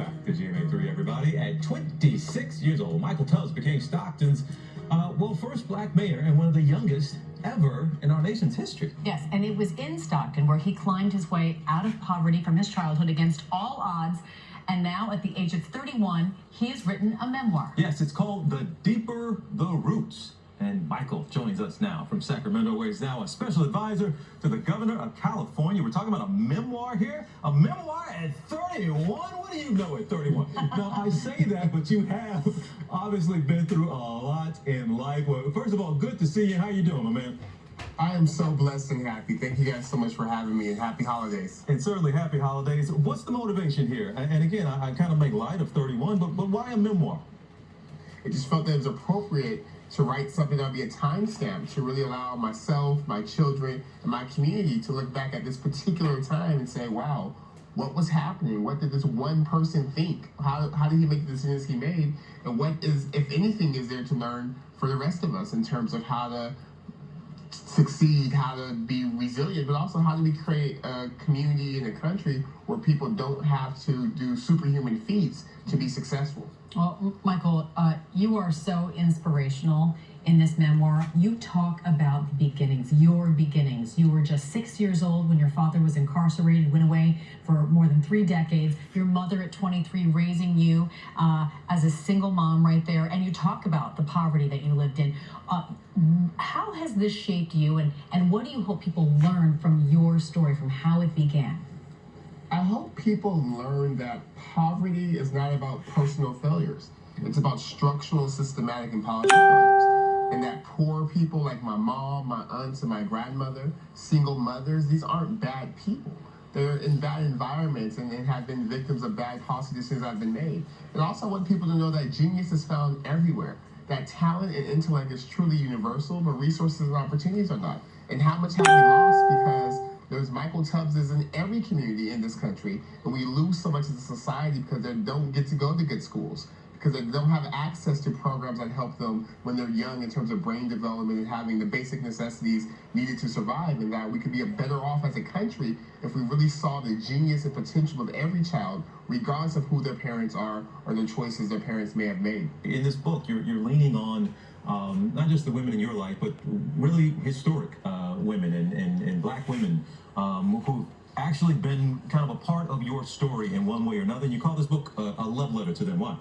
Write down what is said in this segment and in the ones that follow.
back to GMA3, everybody. At 26 years old, Michael Tubbs became Stockton's, first black mayor and one of the youngest ever in our nation's history. Yes, and it was in Stockton where he climbed his way out of poverty from his childhood against all odds. And now, at the age of 31, he has written a memoir. Yes, it's called The Deeper the Roots. And Michael joins us now from Sacramento, where he's now a special advisor to the governor of California. We're talking about a memoir here. A memoir at 31? What do you know at 31? Now, I say that, but you have obviously been through a lot in life. Well, first of all, good to see you. How you doing, my man? I am so blessed and happy. Thank you guys so much for having me, and happy holidays. And certainly happy holidays. What's the motivation here? And again, I kind of make light of 31, but why a memoir? It just felt that it was appropriate to write something that would be a timestamp to really allow myself, my children, and my community to look back at this particular time and say, wow, what was happening? What did this one person think? How did he make the decisions he made? And what is, if anything, is there to learn for the rest of us in terms of how to succeed, how to be resilient, but also how do we create a community and a country where people don't have to do superhuman feats to be successful? Well, Michael, you are so inspirational in this memoir. You talk about the beginnings, your beginnings. You were just 6 years old when your father was incarcerated, went away for more than 3 decades. Your mother at 23 raising you as a single mom right there. And you talk about the poverty that you lived in. How has this shaped you, and what do you hope people learn from your story, from how it began? I hope people learn that poverty is not about personal failures. It's about structural, systematic, and policy failures. And that poor people like my mom, my aunts, and my grandmother, single mothers, these aren't bad people. They're in bad environments and have been victims of bad policy decisions that have been made. And also I want people to know that genius is found everywhere. That talent and intellect is truly universal, but resources and opportunities are not. And how much have we lost because there's Michael Tubbses in every community in this country, and we lose so much as a society because they don't get to go to good schools, because they don't have access to programs that help them when they're young in terms of brain development and having the basic necessities needed to survive, and that we could be better off as a country if we really saw the genius and potential of every child, regardless of who their parents are or the choices their parents may have made. In this book, you're leaning on not just the women in your life, but really historic women and black women who've actually been kind of a part of your story in one way or another. And you call this book a love letter to them. Why?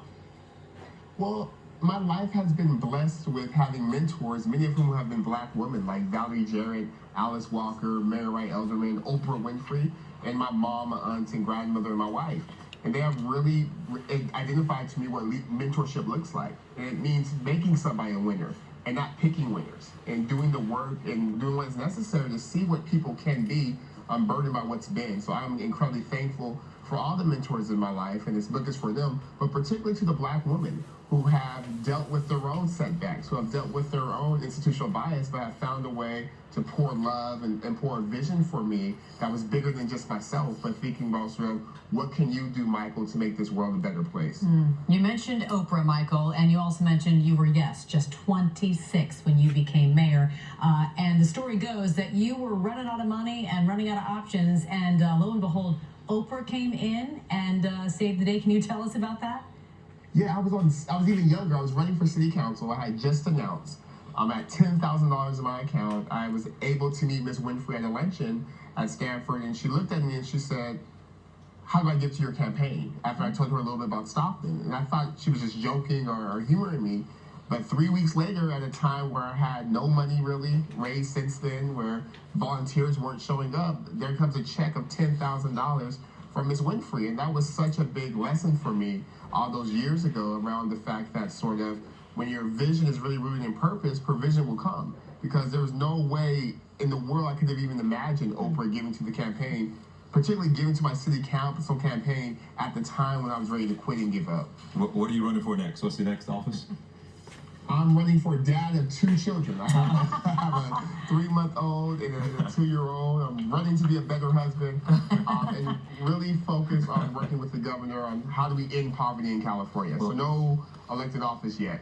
Well, my life has been blessed with having mentors, many of whom have been black women, like Valerie Jarrett, Alice Walker, Mary Wright Elderman, Oprah Winfrey, and my mom, my aunts, and grandmother, and my wife. And they have really identified to me what mentorship looks like. And it means making somebody a winner and not picking winners, and doing the work and doing what's necessary to see what people can be unburdened by what's been. So I'm incredibly thankful for all the mentors in my life, and this book is for them, but particularly to the black women who have dealt with their own setbacks, who have dealt with their own institutional bias, but have found a way to pour love and pour a vision for me that was bigger than just myself, but thinking about sort of, what can you do, Michael, to make this world a better place? You mentioned Oprah, Michael, and you also mentioned you were, just 26 when you became mayor. And the story goes that you were running out of money and running out of options, and lo and behold, Oprah came in and saved the day. Can you tell us about that? Yeah, I was even younger. I was running for city council. I had just announced I'm at $10,000 in my account. I was able to meet Miss Winfrey at a luncheon at Stanford, and she looked at me and she said, how do I get to your campaign? After I told her a little bit about Stockton. And I thought she was just joking or humoring me. But 3 weeks later, at a time where I had no money really raised since then, where volunteers weren't showing up, there comes a check of $10,000 from Ms. Winfrey. And that was such a big lesson for me all those years ago around the fact that sort of when your vision is really rooted in purpose, provision will come. Because there was no way in the world I could have even imagined Oprah giving to the campaign, particularly giving to my city council campaign at the time when I was ready to quit and give up. What are you running for next? What's the next office? I'm running for dad of 2 children. I have a 3-month-old and a 2-year-old. I'm running to be a better husband and really focus on working with the governor on how do we end poverty in California. So no elected office yet.